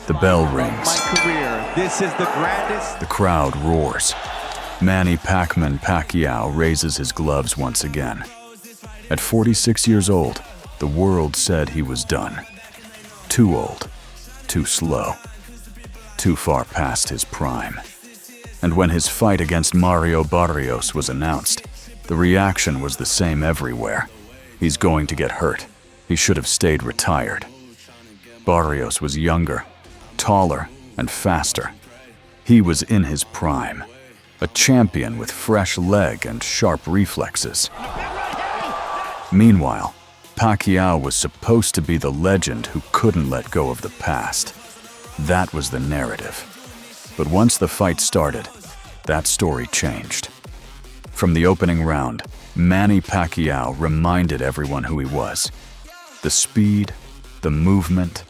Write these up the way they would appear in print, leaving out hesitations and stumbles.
The bell rings. My career. This is the grandest. The crowd roars. Manny Pacquiao raises his gloves once again. At 46 years old, the world said he was done. Too old, too slow, too far past his prime. And when his fight against Mario Barrios was announced, the reaction was the same everywhere. He's going to get hurt. He should have stayed retired. Barrios was younger, taller, and faster. He was in his prime, a champion with fresh leg and sharp reflexes. Meanwhile, Pacquiao was supposed to be the legend who couldn't let go of the past. That was the narrative. But once the fight started, that story changed. From the opening round, Manny Pacquiao reminded everyone who he was. The speed, the movement,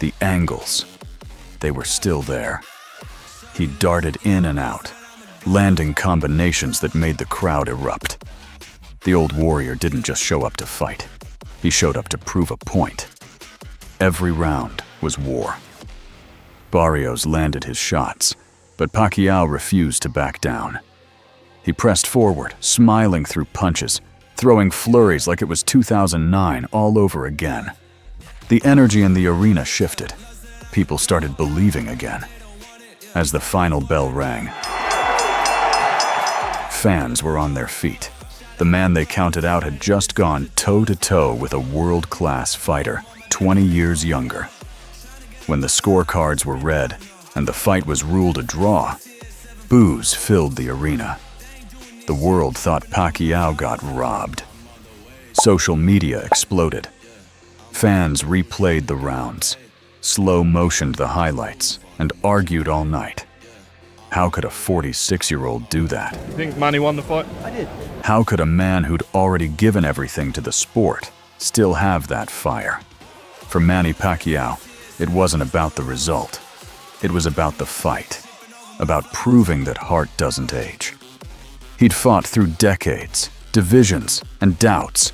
the angles, they were still there. He darted in and out, landing combinations that made the crowd erupt. The old warrior didn't just show up to fight. He showed up to prove a point. Every round was war. Barrios landed his shots, but Pacquiao refused to back down. He pressed forward, smiling through punches, throwing flurries like it was 2009 all over again. The energy in the arena shifted. People started believing again. As the final bell rang, fans were on their feet. The man they counted out had just gone toe-to-toe with a world-class fighter, 20 years younger. When the scorecards were read and the fight was ruled a draw, boos filled the arena. The world thought Pacquiao got robbed. Social media exploded. Fans replayed the rounds, slow-motioned the highlights, and argued all night. How could a 46-year-old do that? You think Manny won the fight? I did. How could a man who'd already given everything to the sport still have that fire? For Manny Pacquiao, it wasn't about the result. It was about the fight, about proving that heart doesn't age. He'd fought through decades, divisions, and doubts,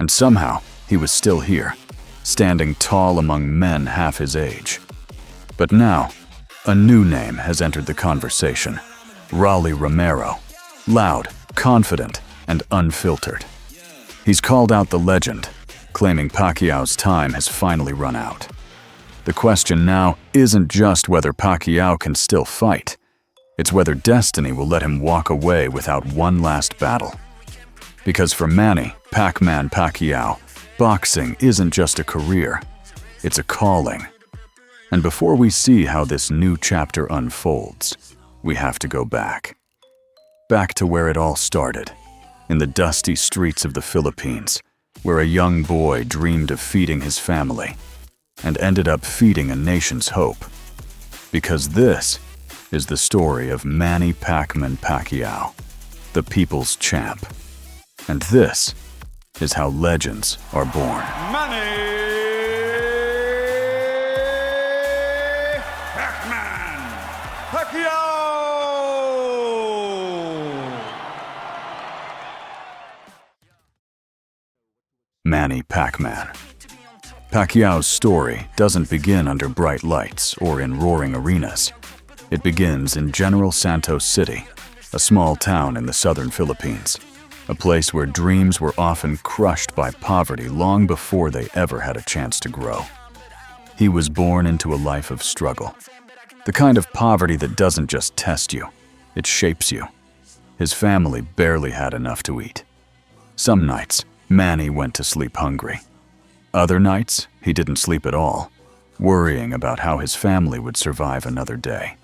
and somehow he was still here, standing tall among men half his age. But now, a new name has entered the conversation: Romero. Loud, confident, and unfiltered. He's called out the legend, claiming Pacquiao's time has finally run out. The question now isn't just whether Pacquiao can still fight. It's whether destiny will let him walk away without one last battle. Because for Manny Pacquiao, boxing isn't just a career, it's a calling. And before we see how this new chapter unfolds, we have to go back. Back to where it all started, in the dusty streets of the Philippines, where a young boy dreamed of feeding his family and ended up feeding a nation's hope. Because this is the story of Manny Pacquiao, the people's champ. And this is how legends are born. Manny Pacquiao! Manny Pacman. Pacquiao's story doesn't begin under bright lights or in roaring arenas. It begins in General Santos City, a small town in the southern Philippines, a place where dreams were often crushed by poverty long before they ever had a chance to grow. He was born into a life of struggle, the kind of poverty that doesn't just test you, it shapes you. His family barely had enough to eat. Some nights, Manny went to sleep hungry. Other nights, he didn't sleep at all, worrying about how his family would survive another day.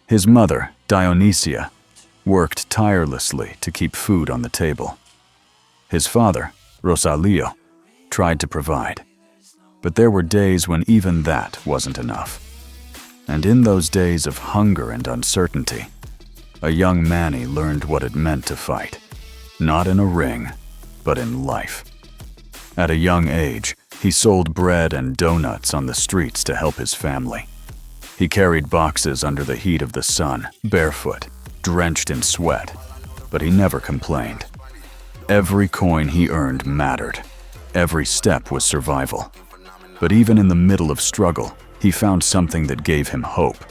His mother, Dionysia, worked tirelessly to keep food on the table. His father, Rosalio, tried to provide. But there were days when even that wasn't enough. And in those days of hunger and uncertainty, a young Manny learned what it meant to fight, not in a ring, but in life. At a young age, he sold bread and donuts on the streets to help his family. He carried boxes under the heat of the sun, barefoot, drenched in sweat, but he never complained. Every coin he earned mattered. Every step was survival. But even in the middle of struggle, he found something that gave him hope.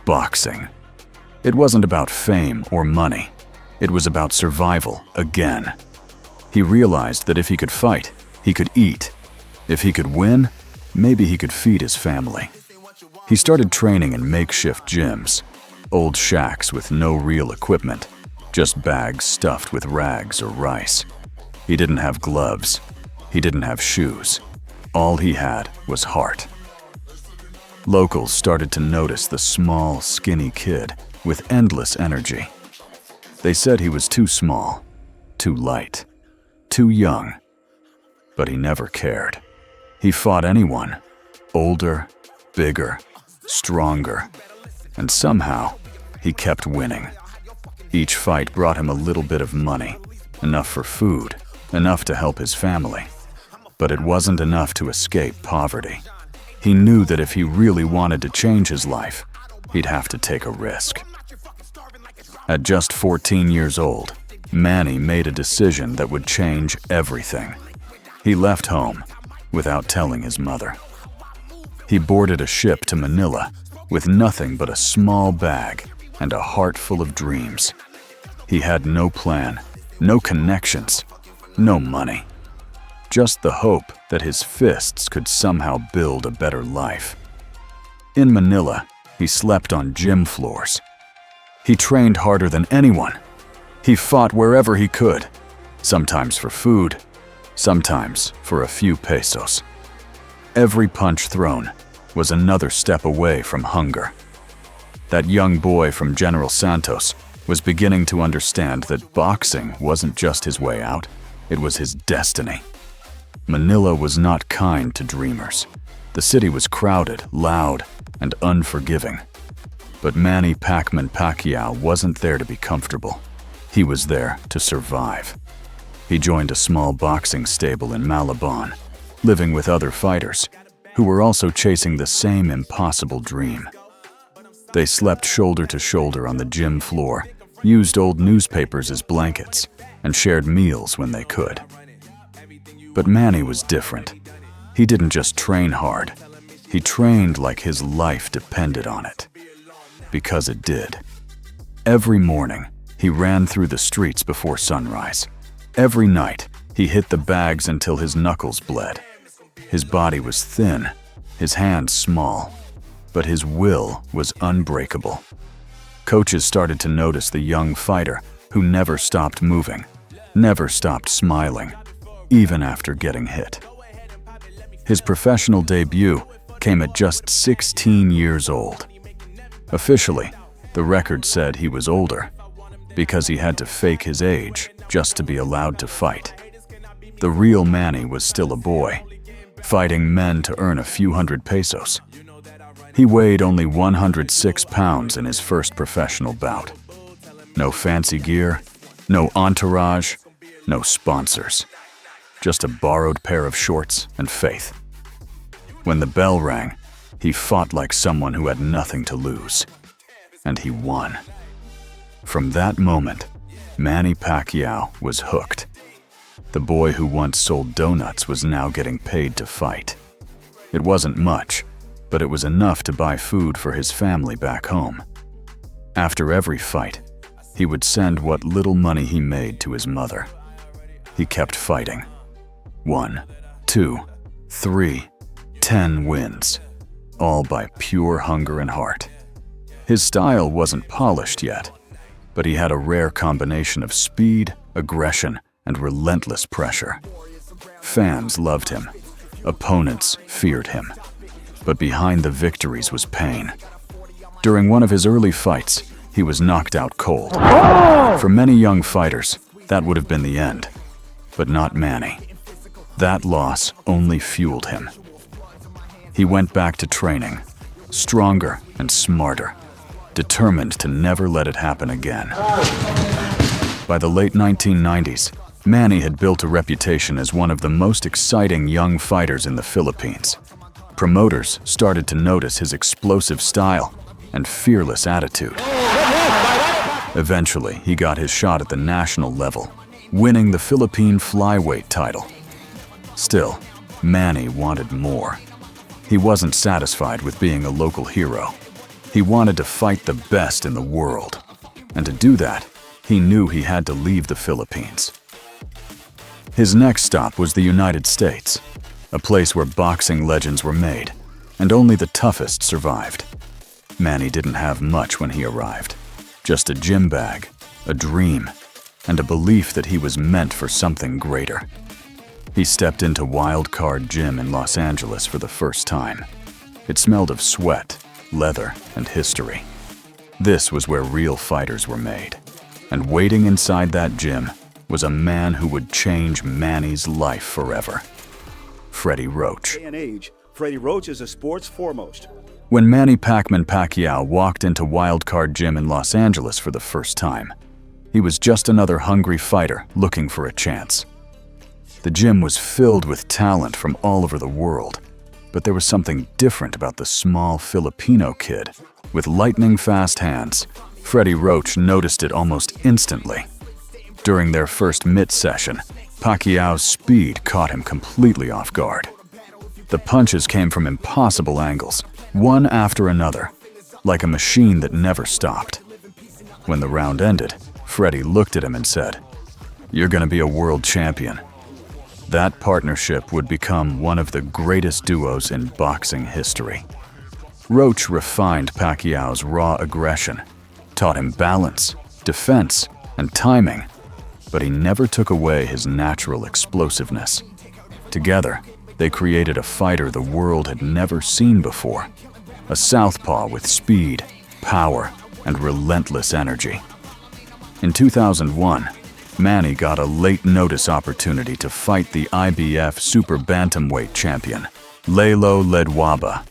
Boxing. It wasn't about fame or money. It was about survival again. He realized that if he could fight, he could eat. If he could win, maybe he could feed his family. He started training in makeshift gyms, old shacks with no real equipment, just bags stuffed with rags or rice. He didn't have gloves. He didn't have shoes. All he had was heart. Locals started to notice the small, skinny kid with endless energy. They said he was too small, too light, too young. But he never cared. He fought anyone, older, bigger, stronger, and somehow he kept winning. Each fight brought him a little bit of money, enough for food, enough to help his family. But it wasn't enough to escape poverty. He knew that if he really wanted to change his life, he'd have to take a risk. At just 14 years old, Manny made a decision that would change everything. He left home without telling his mother. He boarded a ship to Manila with nothing but a small bag and a heart full of dreams. He had no plan, no connections, no money. Just the hope that his fists could somehow build a better life. In Manila, he slept on gym floors. He trained harder than anyone. He fought wherever he could, sometimes for food, sometimes for a few pesos. Every punch thrown was another step away from hunger. That young boy from General Santos was beginning to understand that boxing wasn't just his way out, it was his destiny. Manila was not kind to dreamers. The city was crowded, loud, and unforgiving. But Manny Pacquiao wasn't there to be comfortable. He was there to survive. He joined a small boxing stable in Malabon, living with other fighters who were also chasing the same impossible dream. They slept shoulder to shoulder on the gym floor, used old newspapers as blankets, and shared meals when they could. But Manny was different. He didn't just train hard. He trained like his life depended on it. Because it did. Every morning, he ran through the streets before sunrise. Every night, he hit the bags until his knuckles bled. His body was thin, his hands small, but his will was unbreakable. Coaches started to notice the young fighter who never stopped moving, never stopped smiling, even after getting hit. His professional debut came at just 16 years old. Officially, the record said he was older because he had to fake his age just to be allowed to fight. The real Manny was still a boy, fighting men to earn a few hundred pesos. He weighed only 106 pounds in his first professional bout. No fancy gear, no entourage, no sponsors. Just a borrowed pair of shorts and faith. When the bell rang, he fought like someone who had nothing to lose. And he won. From that moment, Manny Pacquiao was hooked. The boy who once sold donuts was now getting paid to fight. It wasn't much, but it was enough to buy food for his family back home. After every fight, he would send what little money he made to his mother. He kept fighting. 1, 2, 3, 10 wins, all by pure hunger and heart. His style wasn't polished yet, but he had a rare combination of speed, aggression, and relentless pressure. Fans loved him. Opponents feared him. But behind the victories was pain. During one of his early fights, he was knocked out cold. For many young fighters, that would have been the end. But not Manny. That loss only fueled him. He went back to training, stronger and smarter, determined to never let it happen again. By the late 1990s, Manny had built a reputation as one of the most exciting young fighters in the Philippines. Promoters started to notice his explosive style and fearless attitude. Eventually, he got his shot at the national level, winning the Philippine flyweight title. Still, Manny wanted more. He wasn't satisfied with being a local hero. He wanted to fight the best in the world. And to do that, he knew he had to leave the Philippines. His next stop was the United States, a place where boxing legends were made, and only the toughest survived. Manny didn't have much when he arrived. Just a gym bag, a dream, and a belief that he was meant for something greater. He stepped into Wild Card Gym in Los Angeles for the first time. It smelled of sweat, leather, and history. This was where real fighters were made. And waiting inside that gym was a man who would change Manny's life forever. Freddie Roach. Day and age, Freddie Roach is a sports foremost. When Manny Pacquiao walked into Wild Card Gym in Los Angeles for the first time, he was just another hungry fighter looking for a chance. The gym was filled with talent from all over the world, but there was something different about the small Filipino kid. With lightning-fast hands, Freddie Roach noticed it almost instantly. During their first mitt session, Pacquiao's speed caught him completely off guard. The punches came from impossible angles, one after another, like a machine that never stopped. When the round ended, Freddie looked at him and said, "You're gonna be a world champion." That partnership would become one of the greatest duos in boxing history. Roach refined Pacquiao's raw aggression, taught him balance, defense, and timing, but he never took away his natural explosiveness. Together, they created a fighter the world had never seen before, a southpaw with speed, power, and relentless energy. In 2001, Manny got a late-notice opportunity to fight the IBF Super Bantamweight champion, Lalo Ledwaba.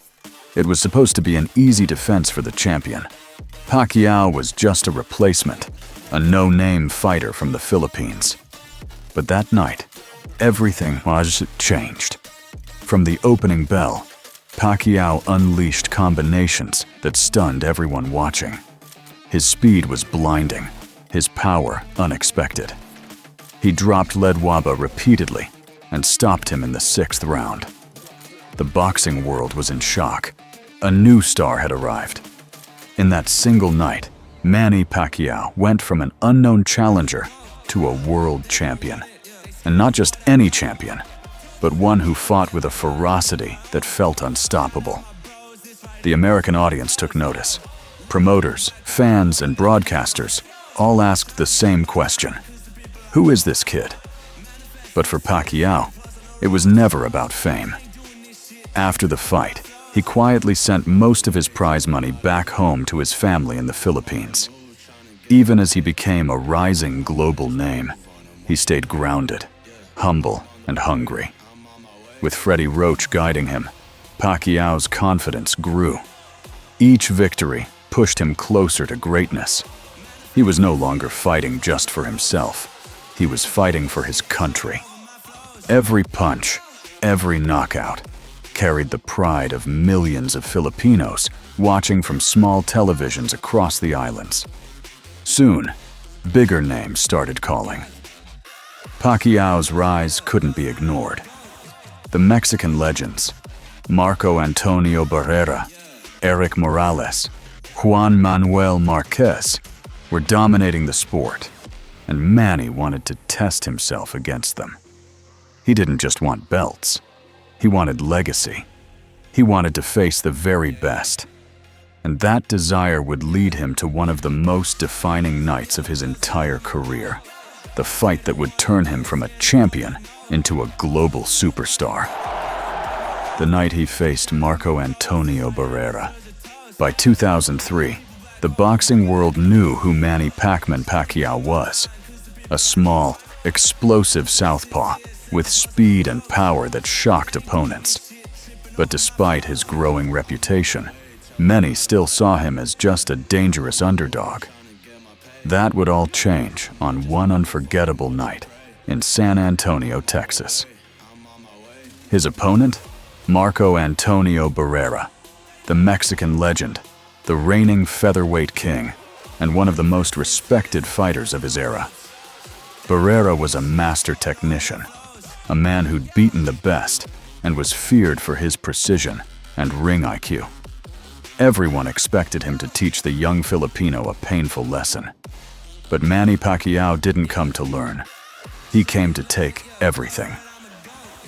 It was supposed to be an easy defense for the champion. Pacquiao was just a replacement, a no-name fighter from the Philippines. But that night, everything was changed. From the opening bell, Pacquiao unleashed combinations that stunned everyone watching. His speed was blinding, his power unexpected. He dropped Ledwaba repeatedly and stopped him in the 6th round. The boxing world was in shock. A new star had arrived. In that single night, Manny Pacquiao went from an unknown challenger to a world champion. And not just any champion, but one who fought with a ferocity that felt unstoppable. The American audience took notice. Promoters, fans, and broadcasters all asked the same question: who is this kid? But for Pacquiao, it was never about fame. After the fight, he quietly sent most of his prize money back home to his family in the Philippines. Even as he became a rising global name, he stayed grounded, humble, and hungry. With Freddie Roach guiding him, Pacquiao's confidence grew. Each victory pushed him closer to greatness. He was no longer fighting just for himself. He was fighting for his country. Every punch, every knockout, carried the pride of millions of Filipinos watching from small televisions across the islands. Soon, bigger names started calling. Pacquiao's rise couldn't be ignored. The Mexican legends, Marco Antonio Barrera, Eric Morales, Juan Manuel Marquez, were dominating the sport, and Manny wanted to test himself against them. He didn't just want belts. He wanted legacy. He wanted to face the very best. And that desire would lead him to one of the most defining nights of his entire career, the fight that would turn him from a champion into a global superstar. The night he faced Marco Antonio Barrera. By 2003, the boxing world knew who Manny Pacquiao was. A small, explosive southpaw with speed and power that shocked opponents. But despite his growing reputation, many still saw him as just a dangerous underdog. That would all change on one unforgettable night in San Antonio, Texas. His opponent? Marco Antonio Barrera, the Mexican legend, the reigning featherweight king, and one of the most respected fighters of his era. Barrera was a master technician, a man who'd beaten the best and was feared for his precision, and ring IQ. Everyone expected him to teach the young Filipino a painful lesson. But Manny Pacquiao didn't come to learn. He came to take everything.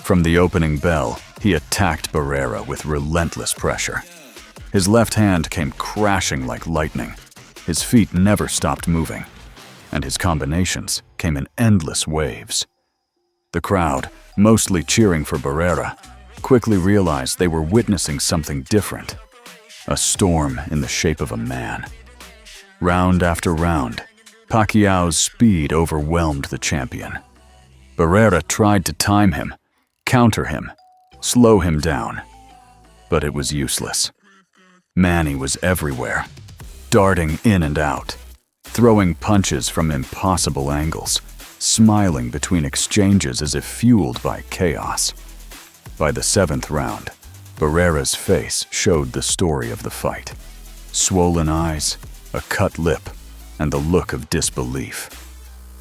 From the opening bell, he attacked Barrera with relentless pressure. His left hand came crashing like lightning. His feet never stopped moving, and his combinations came in endless waves. The crowd, mostly cheering for Barrera, quickly realized they were witnessing something different. A storm in the shape of a man. Round after round, Pacquiao's speed overwhelmed the champion. Barrera tried to time him, counter him, slow him down, but it was useless. Manny was everywhere, darting in and out, throwing punches from impossible angles, smiling between exchanges as if fueled by chaos. By the 7th round, Barrera's face showed the story of the fight. Swollen eyes, a cut lip, and the look of disbelief.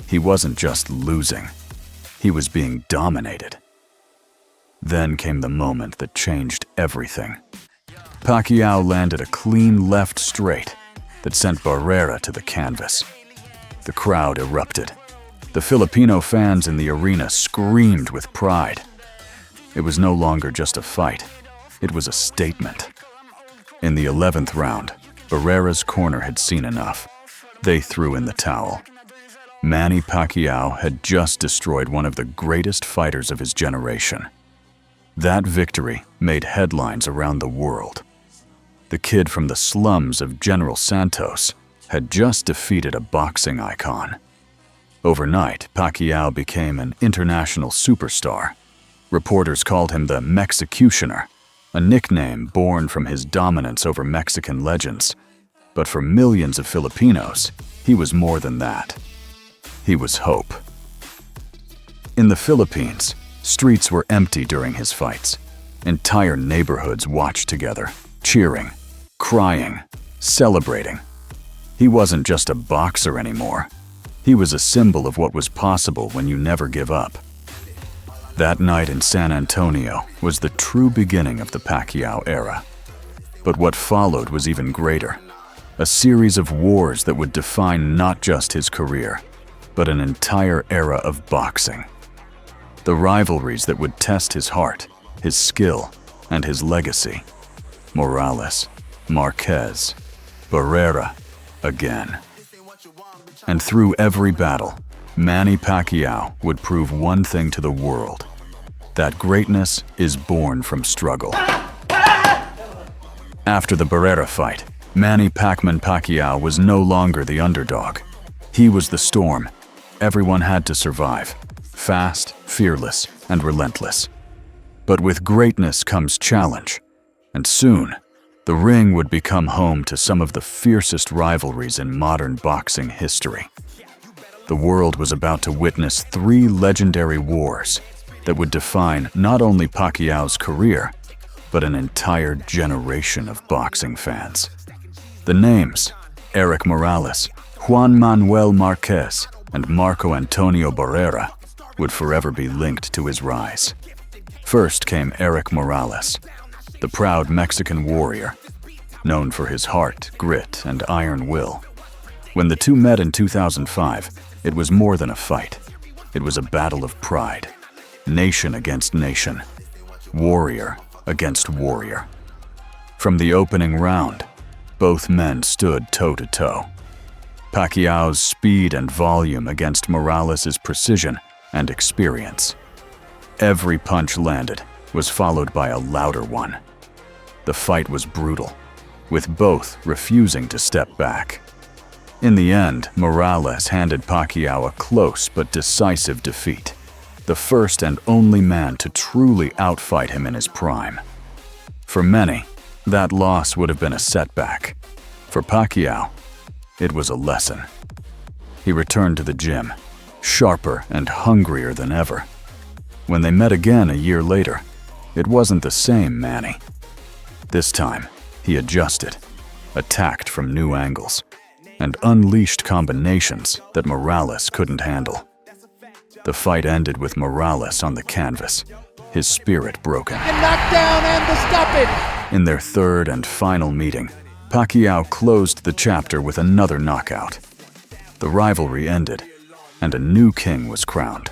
He wasn't just losing, he was being dominated. Then came the moment that changed everything. Pacquiao landed a clean left straight that sent Barrera to the canvas. The crowd erupted. The Filipino fans in the arena screamed with pride. It was no longer just a fight, it was a statement. In the 11th round, Barrera's corner had seen enough. They threw in the towel. Manny Pacquiao had just destroyed one of the greatest fighters of his generation. That victory made headlines around the world. The kid from the slums of General Santos had just defeated a boxing icon. Overnight, Pacquiao became an international superstar. Reporters called him the Mexicutioner, a nickname born from his dominance over Mexican legends. But for millions of Filipinos, he was more than that. He was hope. In the Philippines, streets were empty during his fights. Entire neighborhoods watched together, cheering, crying, celebrating. He wasn't just a boxer anymore. He was a symbol of what was possible when you never give up. That night in San Antonio was the true beginning of the Pacquiao era. But what followed was even greater. A series of wars that would define not just his career, but an entire era of boxing. The rivalries that would test his heart, his skill, and his legacy. Morales, Marquez, Barrera, again. And through every battle, Manny Pacquiao would prove one thing to the world: that greatness is born from struggle. After the Barrera fight, Manny Pacman Pacquiao was no longer the underdog. He was the storm. Everyone had to survive. Fast, fearless, and relentless. But with greatness comes challenge. And soon, the ring would become home to some of the fiercest rivalries in modern boxing history. The world was about to witness 3 legendary wars that would define not only Pacquiao's career, but an entire generation of boxing fans. The names, Eric Morales, Juan Manuel Marquez, and Marco Antonio Barrera, would forever be linked to his rise. First came Eric Morales, the proud Mexican warrior, known for his heart, grit, and iron will. When the two met in 2005, it was more than a fight. It was a battle of pride. Nation against nation. Warrior against warrior. From the opening round, both men stood toe-to-toe. Pacquiao's speed and volume against Morales' precision and experience. Every punch landed was followed by a louder one. The fight was brutal, with both refusing to step back. In the end, Morales handed Pacquiao a close but decisive defeat, the first and only man to truly outfight him in his prime. For many, that loss would have been a setback. For Pacquiao, it was a lesson. He returned to the gym, sharper and hungrier than ever. When they met again a year later, it wasn't the same Manny. This time, he adjusted, attacked from new angles, and unleashed combinations that Morales couldn't handle. The fight ended with Morales on the canvas, his spirit broken. And knockdown and the stoppage. In their third and final meeting, Pacquiao closed the chapter with another knockout. The rivalry ended, and a new king was crowned.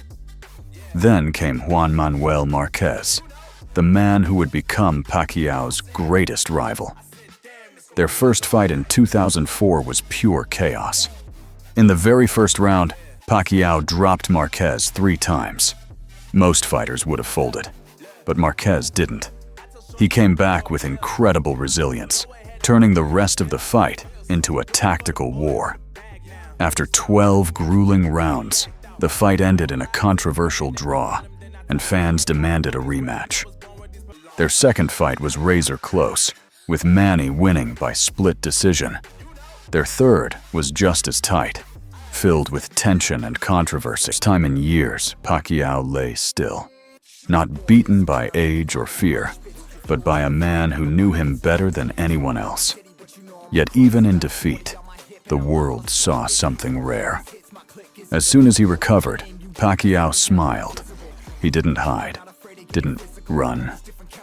Then came Juan Manuel Marquez, the man who would become Pacquiao's greatest rival. Their first fight in 2004 was pure chaos. In the very first round, Pacquiao dropped Marquez 3 times. Most fighters would have folded, but Marquez didn't. He came back with incredible resilience, turning the rest of the fight into a tactical war. After 12 grueling rounds, the fight ended in a controversial draw, and fans demanded a rematch. Their second fight was razor close, with Manny winning by split decision. Their third was just as tight, filled with tension and controversy. First time in years, Pacquiao lay still, not beaten by age or fear, but by a man who knew him better than anyone else. Yet even in defeat, the world saw something rare. As soon as he recovered, Pacquiao smiled. He didn't hide, didn't run,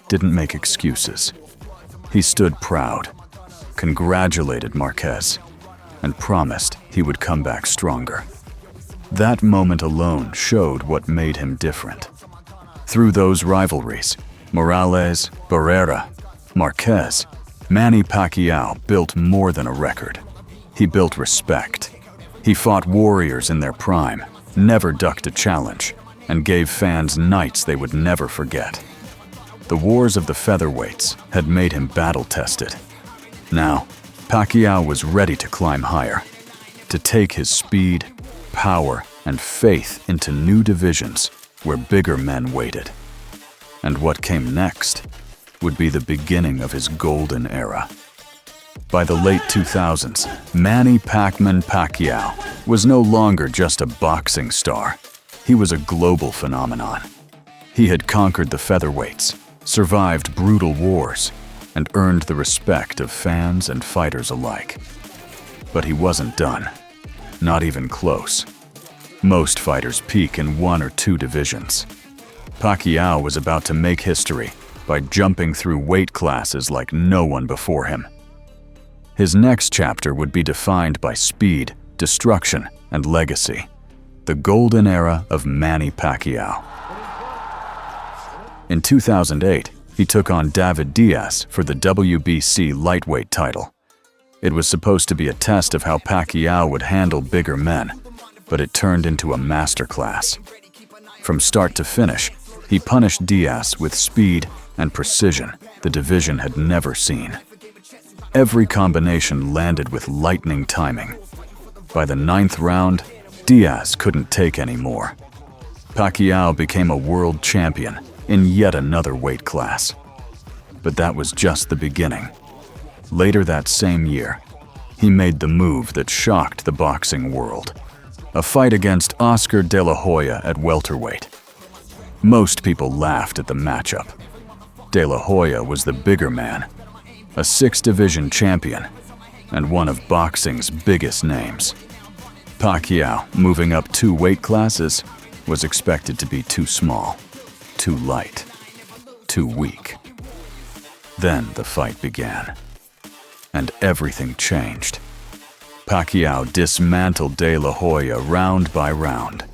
didn't make excuses. He stood proud, congratulated Marquez, and promised he would come back stronger. That moment alone showed what made him different. Through those rivalries, Morales, Barrera, Marquez, Manny Pacquiao built more than a record. He built respect. He fought warriors in their prime, never ducked a challenge, and gave fans nights they would never forget. The wars of the featherweights had made him battle-tested. Now, Pacquiao was ready to climb higher, to take his speed, power, and faith into new divisions where bigger men waited. And what came next would be the beginning of his golden era. By the late 2000s, Manny Pacman Pacquiao was no longer just a boxing star. He was a global phenomenon. He had conquered the featherweights, survived brutal wars, and earned the respect of fans and fighters alike. But he wasn't done. Not even close. Most fighters peak in 1 or 2 divisions. Pacquiao was about to make history by jumping through weight classes like no one before him. His next chapter would be defined by speed, destruction, and legacy. The golden era of Manny Pacquiao. In 2008, he took on David Diaz for the WBC lightweight title. It was supposed to be a test of how Pacquiao would handle bigger men, but it turned into a masterclass. From start to finish, he punished Diaz with speed and precision the division had never seen. Every combination landed with lightning timing. By the 9th round, Diaz couldn't take any more. Pacquiao became a world champion in yet another weight class. But that was just the beginning. Later that same year, he made the move that shocked the boxing world. A fight against Oscar De La Hoya at welterweight. Most people laughed at the matchup. De La Hoya was the bigger man, a 6-division champion, and one of boxing's biggest names. Pacquiao, moving up 2 weight classes, was expected to be too small, too light, too weak. Then the fight began, and everything changed. Pacquiao dismantled De La Hoya round by round.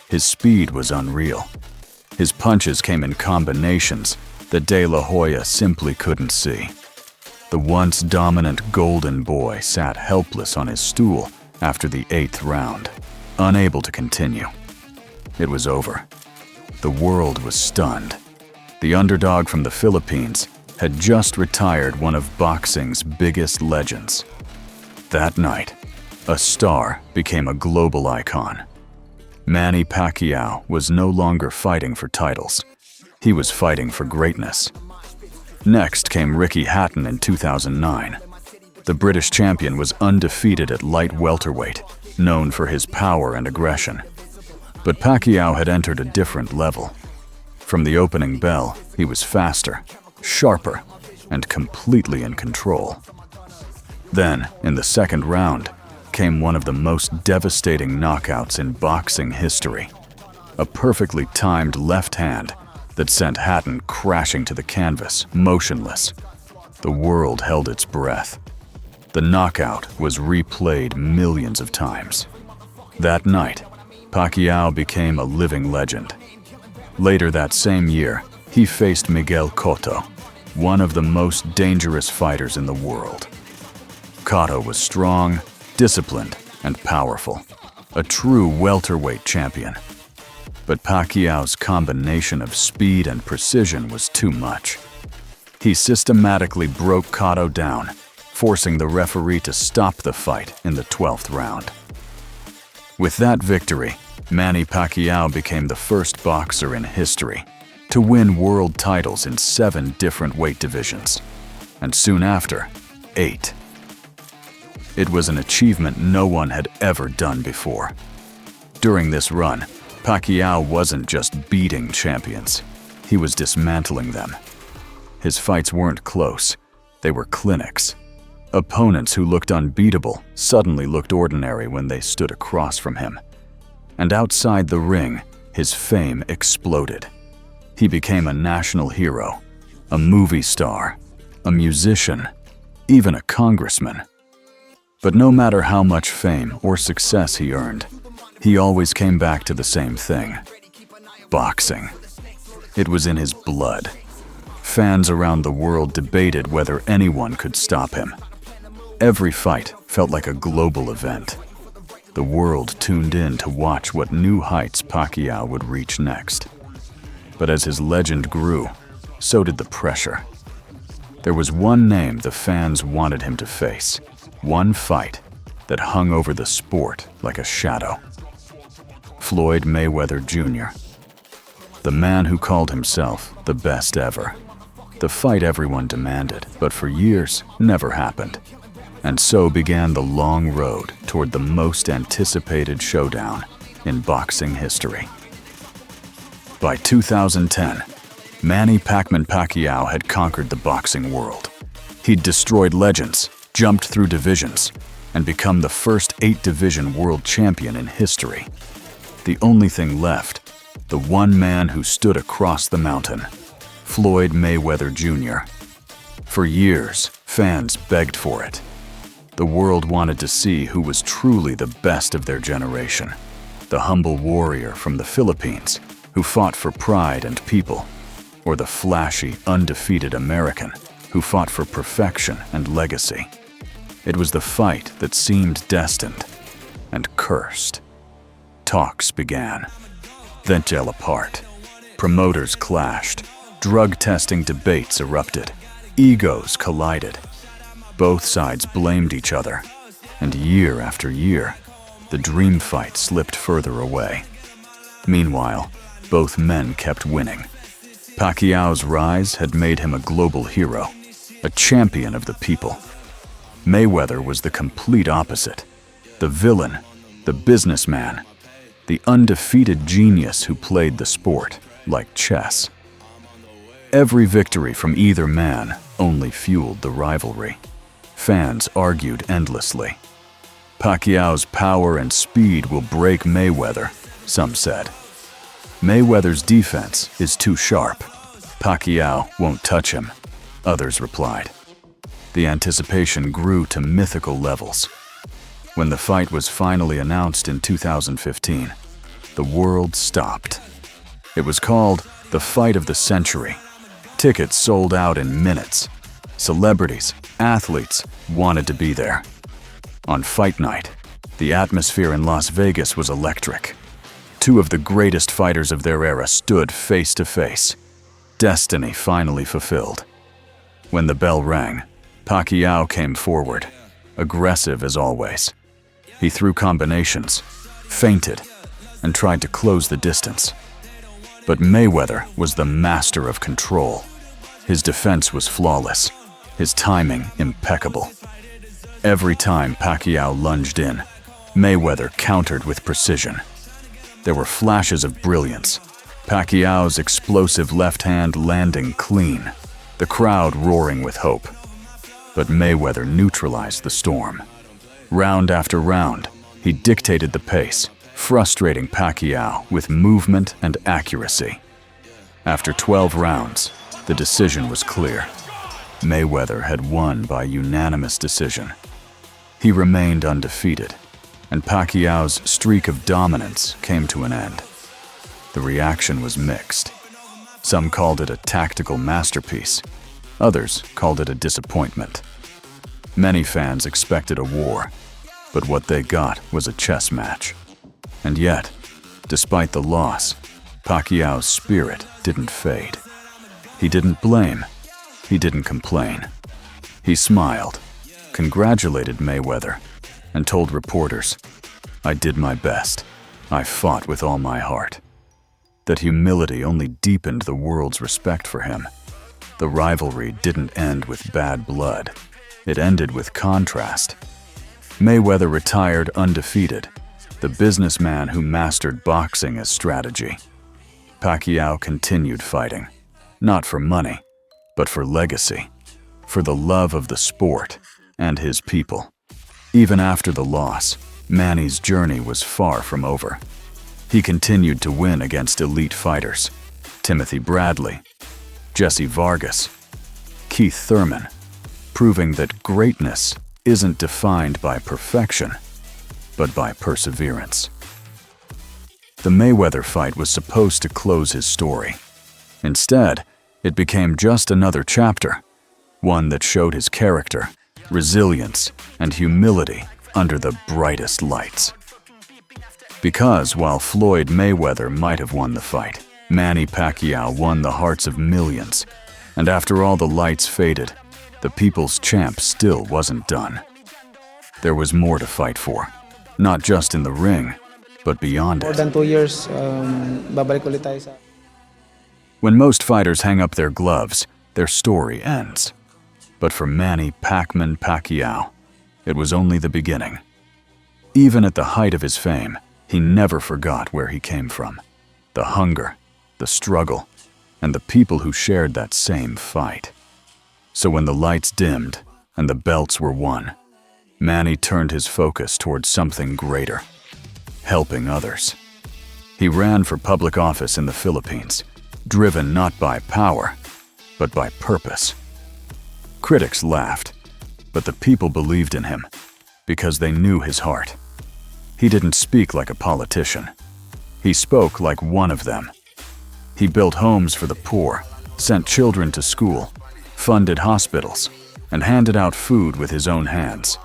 His speed was unreal. His punches came in combinations that De La Hoya simply couldn't see. The once dominant golden boy sat helpless on his stool after the 8th round, unable to continue. It was over. The world was stunned. The underdog from the Philippines had just retired one of boxing's biggest legends. That night, a star became a global icon. Manny Pacquiao was no longer fighting for titles. He was fighting for greatness. Next came Ricky Hatton in 2009. The British champion was undefeated at light welterweight, known for his power and aggression. But Pacquiao had entered a different level. From the opening bell, he was faster, sharper, and completely in control. Then, in the 2nd round, came one of the most devastating knockouts in boxing history. A perfectly timed left hand that sent Hatton crashing to the canvas, motionless. The world held its breath. The knockout was replayed millions of times. That night, Pacquiao became a living legend. Later that same year, he faced Miguel Cotto, one of the most dangerous fighters in the world. Cotto was strong, disciplined, and powerful, a true welterweight champion. But Pacquiao's combination of speed and precision was too much. He systematically broke Cotto down, forcing the referee to stop the fight in the 12th round. With that victory, Manny Pacquiao became the first boxer in history to win world titles in 7 different weight divisions, and soon after, 8. It was an achievement no one had ever done before. During this run, Pacquiao wasn't just beating champions, he was dismantling them. His fights weren't close, they were clinics. Opponents who looked unbeatable suddenly looked ordinary when they stood across from him. And outside the ring, his fame exploded. He became a national hero, a movie star, a musician, even a congressman. But no matter how much fame or success he earned, he always came back to the same thing: boxing. It was in his blood. Fans around the world debated whether anyone could stop him. Every fight felt like a global event. The world tuned in to watch what new heights Pacquiao would reach next. But as his legend grew, so did the pressure. There was one name the fans wanted him to face, one fight that hung over the sport like a shadow. Floyd Mayweather Jr., the man who called himself the best ever. The fight everyone demanded, but for years never happened. And so began the long road toward the most anticipated showdown in boxing history. By 2010, Manny Pacman Pacquiao had conquered the boxing world. He'd destroyed legends, jumped through divisions, and become the first 8-division world champion in history. The only thing left, the one man who stood across the mountain, Floyd Mayweather Jr. For years, fans begged for it. The world wanted to see who was truly the best of their generation. The humble warrior from the Philippines who fought for pride and people, or the flashy, undefeated American who fought for perfection and legacy. It was the fight that seemed destined and cursed. Talks began, then fell apart. Promoters clashed, drug testing debates erupted, egos collided. Both sides blamed each other, and year after year, the dream fight slipped further away. Meanwhile, both men kept winning. Pacquiao's rise had made him a global hero, a champion of the people. Mayweather was the complete opposite, the villain, the businessman, the undefeated genius who played the sport like chess. Every victory from either man only fueled the rivalry. Fans argued endlessly. Pacquiao's power and speed will break Mayweather, some said. Mayweather's defense is too sharp. Pacquiao won't touch him, others replied. The anticipation grew to mythical levels. When the fight was finally announced in 2015, the world stopped. It was called the Fight of the Century. Tickets sold out in minutes. Celebrities, athletes wanted to be there. On fight night, the atmosphere in Las Vegas was electric. Two of the greatest fighters of their era stood face to face. Destiny finally fulfilled. When the bell rang, Pacquiao came forward, aggressive as always. He threw combinations, feinted, and tried to close the distance. But Mayweather was the master of control. His defense was flawless, his timing impeccable. Every time Pacquiao lunged in, Mayweather countered with precision. There were flashes of brilliance, Pacquiao's explosive left hand landing clean, the crowd roaring with hope. But Mayweather neutralized the storm. Round after round, he dictated the pace, frustrating Pacquiao with movement and accuracy. After 12 rounds, the decision was clear. Mayweather had won by unanimous decision. He remained undefeated, and Pacquiao's streak of dominance came to an end. The reaction was mixed. Some called it a tactical masterpiece. Others called it a disappointment. Many fans expected a war, but what they got was a chess match. And yet, despite the loss, Pacquiao's spirit didn't fade. He didn't blame. He didn't complain. He smiled, congratulated Mayweather, and told reporters, "I did my best. I fought with all my heart." That humility only deepened the world's respect for him. The rivalry didn't end with bad blood. It ended with contrast. Mayweather retired undefeated, the businessman who mastered boxing as strategy. Pacquiao continued fighting, not for money, but for legacy, for the love of the sport and his people. Even after the loss, Manny's journey was far from over. He continued to win against elite fighters: Timothy Bradley, Jesse Vargas, Keith Thurman, proving that greatness isn't defined by perfection, but by perseverance. The Mayweather fight was supposed to close his story. Instead, it became just another chapter, one that showed his character, resilience, and humility under the brightest lights. Because while Floyd Mayweather might have won the fight, Manny Pacquiao won the hearts of millions. And after all the lights faded, the people's champ still wasn't done. There was more to fight for, not just in the ring, but beyond More it. than 2 years, babalik ulit tayo sa... When most fighters hang up their gloves, their story ends. But for Manny Pacman Pacquiao, it was only the beginning. Even at the height of his fame, he never forgot where he came from. The hunger, the struggle, and the people who shared that same fight. So when the lights dimmed and the belts were won, Manny turned his focus towards something greater: helping others. He ran for public office in the Philippines, driven not by power, but by purpose. Critics laughed, but the people believed in him because they knew his heart. He didn't speak like a politician. He spoke like one of them. He built homes for the poor, sent children to school, funded hospitals, and handed out food with his own hands.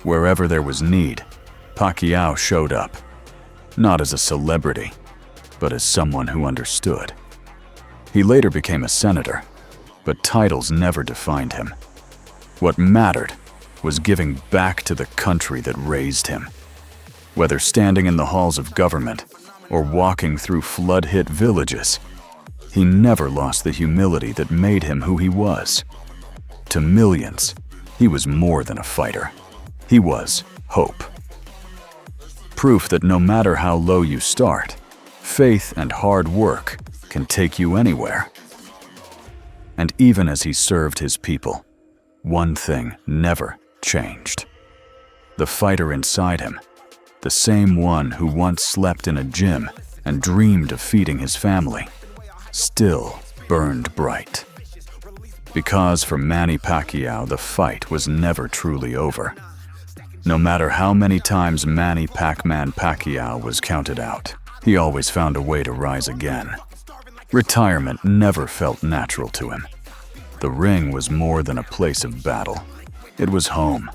Wherever there was need, Pacquiao showed up, not as a celebrity, but as someone who understood. He later became a senator, but titles never defined him. What mattered was giving back to the country that raised him. Whether standing in the halls of government or walking through flood-hit villages, he never lost the humility that made him who he was. To millions, he was more than a fighter. He was hope. Proof that no matter how low you start, faith and hard work can take you anywhere. And even as he served his people, one thing never changed. The fighter inside him, the same one who once slept in a gym and dreamed of feeding his family, still burned bright. Because for Manny Pacquiao, the fight was never truly over. No matter how many times Manny Pacman Pacquiao was counted out, he always found a way to rise again. Retirement never felt natural to him. The ring was more than a place of battle. It was home.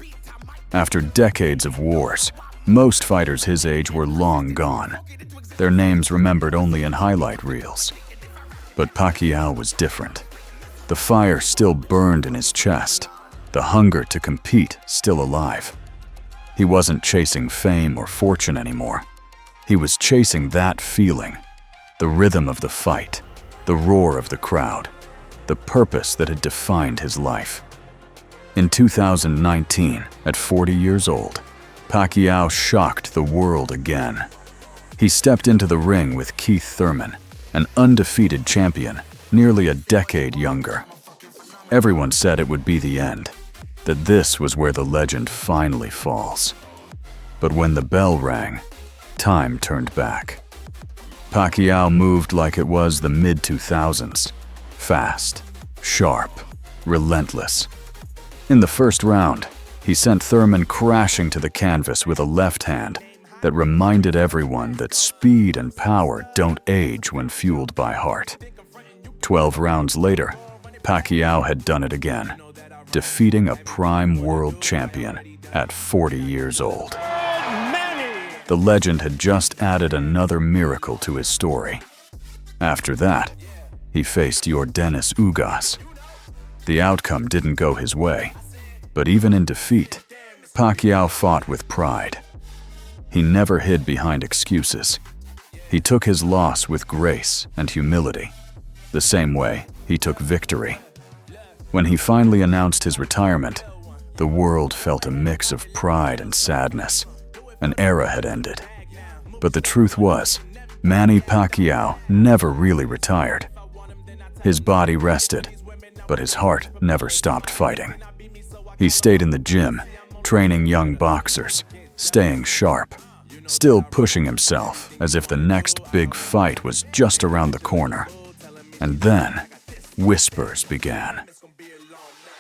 After decades of wars, most fighters his age were long gone, their names remembered only in highlight reels. But Pacquiao was different. The fire still burned in his chest, the hunger to compete still alive. He wasn't chasing fame or fortune anymore. He was chasing that feeling, the rhythm of the fight, the roar of the crowd, the purpose that had defined his life. In 2019, at 40 years old, Pacquiao shocked the world again. He stepped into the ring with Keith Thurman, an undefeated champion, nearly a decade younger. Everyone said it would be the end, that this was where the legend finally falls. But when the bell rang, time turned back. Pacquiao moved like it was the mid-2000s, fast, sharp, relentless. In the first round, he sent Thurman crashing to the canvas with a left hand that reminded everyone that speed and power don't age when fueled by heart. 12 rounds later, Pacquiao had done it again, defeating a prime world champion at 40 years old. The legend had just added another miracle to his story. After that, he faced Yordenis Ugas. The outcome didn't go his way, but even in defeat, Pacquiao fought with pride. He never hid behind excuses. He took his loss with grace and humility, the same way he took victory. When he finally announced his retirement, the world felt a mix of pride and sadness. An era had ended. But the truth was, Manny Pacquiao never really retired. His body rested, but his heart never stopped fighting. He stayed in the gym, training young boxers, staying sharp, still pushing himself as if the next big fight was just around the corner. And then, whispers began.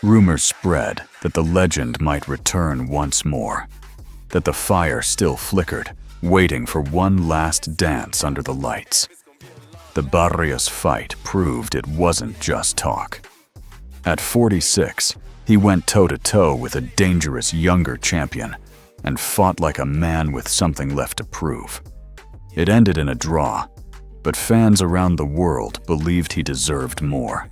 Rumors spread that the legend might return once more, that the fire still flickered, waiting for one last dance under the lights. The Barria's fight proved it wasn't just talk. At 46, he went toe-to-toe with a dangerous younger champion and fought like a man with something left to prove. It ended in a draw, but fans around the world believed he deserved more.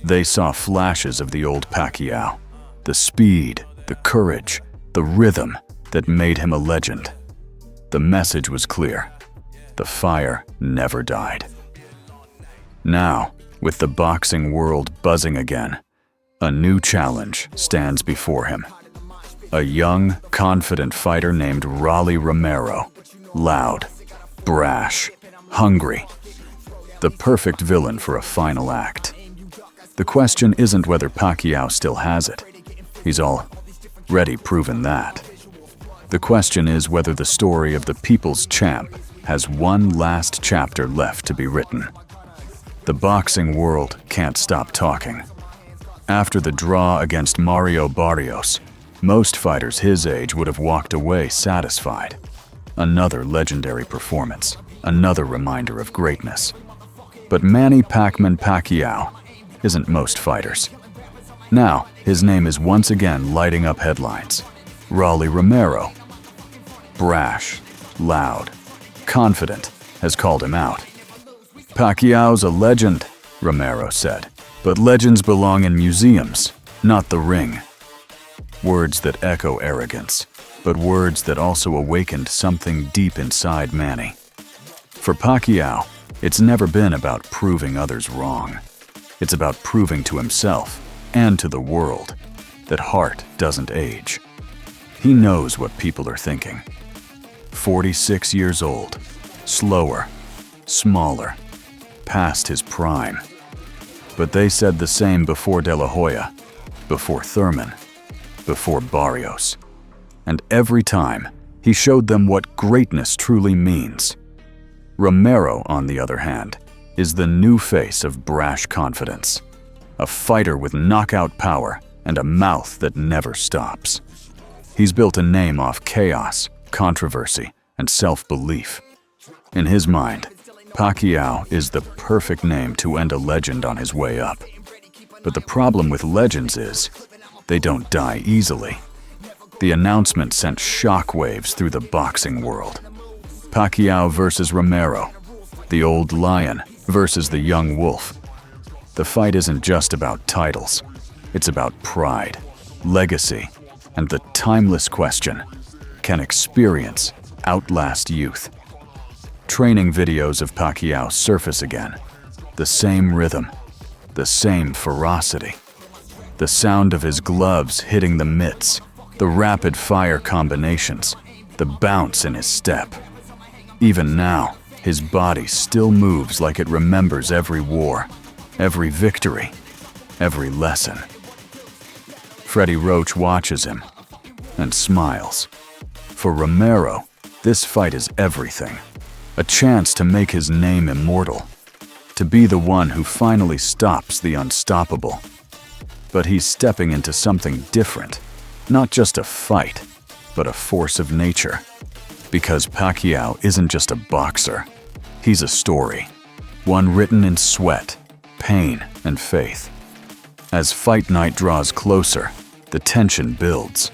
They saw flashes of the old Pacquiao, the speed, the courage, the rhythm that made him a legend. The message was clear. The fire never died. Now, with the boxing world buzzing again, a new challenge stands before him. A young, confident fighter named Rolly Romero, loud, brash, hungry. The perfect villain for a final act. The question isn't whether Pacquiao still has it. He's already proven that. The question is whether the story of the people's champ has one last chapter left to be written. The boxing world can't stop talking. After the draw against Mario Barrios, most fighters his age would have walked away satisfied. Another legendary performance, another reminder of greatness. But Manny Pacman Pacquiao isn't most fighters. Now, his name is once again lighting up headlines. Rolly Romero, brash, loud, confident, has called him out. Pacquiao's a legend, Romero said, but legends belong in museums, not the ring. Words that echo arrogance, but words that also awakened something deep inside Manny. For Pacquiao, it's never been about proving others wrong. It's about proving to himself and to the world that heart doesn't age. He knows what people are thinking. 46 years old, slower, smaller, past his prime. But they said the same before De La Hoya, before Thurman, before Barrios. And every time, he showed them what greatness truly means. Romero, on the other hand, is the new face of brash confidence. A fighter with knockout power and a mouth that never stops. He's built a name off chaos, controversy, and self-belief. In his mind, Pacquiao is the perfect name to end a legend on his way up. But the problem with legends is, they don't die easily. The announcement sent shockwaves through the boxing world. Pacquiao versus Romero, the old lion versus the young wolf. The fight isn't just about titles. It's about pride, legacy, and the timeless question, can experience outlast youth? Training videos of Pacquiao surface again. The same rhythm, the same ferocity. The sound of his gloves hitting the mitts, the rapid-fire combinations, the bounce in his step. Even now, his body still moves like it remembers every war, every victory, every lesson. Freddie Roach watches him and smiles. For Romero, this fight is everything. A chance to make his name immortal, to be the one who finally stops the unstoppable. But he's stepping into something different. Not just a fight, but a force of nature. Because Pacquiao isn't just a boxer. He's a story. One written in sweat, pain, and faith. As fight night draws closer, the tension builds.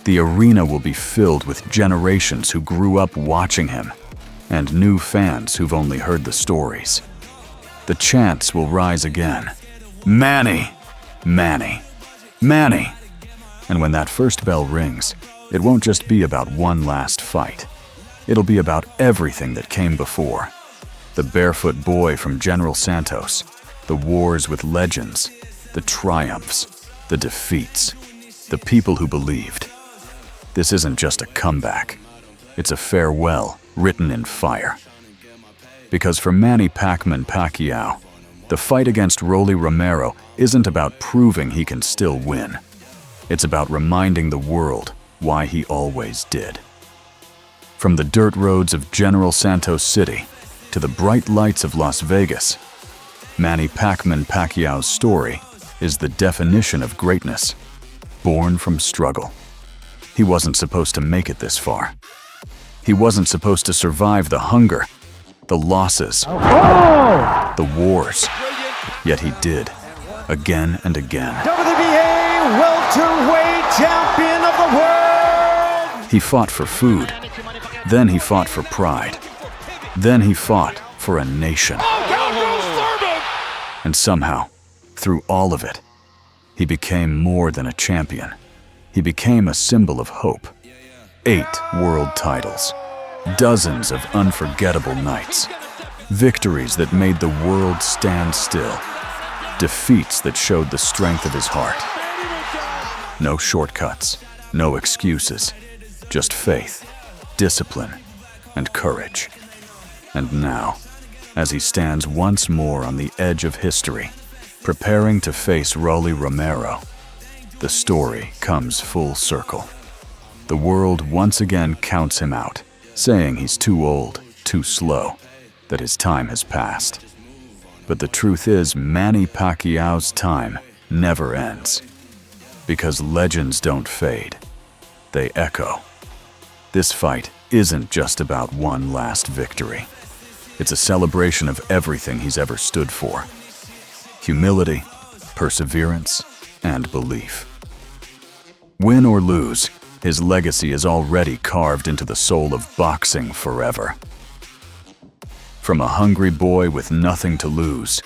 The arena will be filled with generations who grew up watching him, and new fans who've only heard the stories. The chants will rise again. Manny! Manny! Manny! And when that first bell rings, it won't just be about one last fight. It'll be about everything that came before. The barefoot boy from General Santos, the wars with legends, the triumphs, the defeats, the people who believed. This isn't just a comeback. It's a farewell written in fire. Because for Manny Pacman Pacquiao, the fight against Romero isn't about proving he can still win. It's about reminding the world why he always did. From the dirt roads of General Santos City to the bright lights of Las Vegas, Manny Pacman Pacquiao's story is the definition of greatness, born from struggle. He wasn't supposed to make it this far. He wasn't supposed to survive the hunger, the losses, the wars. Yet he did, again and again. WBA welterweight champion of the world! He fought for food. Then he fought for pride. Then he fought for a nation. And somehow, through all of it, he became more than a champion. He became a symbol of hope. 8 world titles, dozens of unforgettable nights, victories that made the world stand still, defeats that showed the strength of his heart. No shortcuts, no excuses, just faith, discipline, and courage. And now, as he stands once more on the edge of history, preparing to face Romero, the story comes full circle. The world once again counts him out, saying he's too old, too slow, that his time has passed. But the truth is, Manny Pacquiao's time never ends. Because legends don't fade, they echo. This fight isn't just about one last victory. It's a celebration of everything he's ever stood for. Humility, perseverance, and belief. Win or lose, his legacy is already carved into the soul of boxing forever. From a hungry boy with nothing to lose,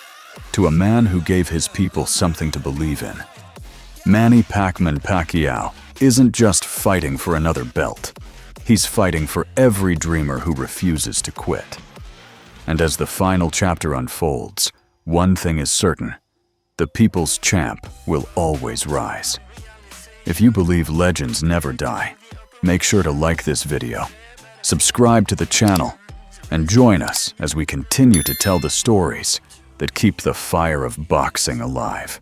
to a man who gave his people something to believe in, Manny Pacman Pacquiao isn't just fighting for another belt. He's fighting for every dreamer who refuses to quit. And as the final chapter unfolds, one thing is certain: the people's champ will always rise. If you believe legends never die, make sure to like this video, subscribe to the channel, and join us as we continue to tell the stories that keep the fire of boxing alive.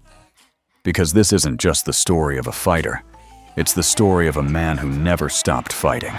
Because this isn't just the story of a fighter, it's the story of a man who never stopped fighting.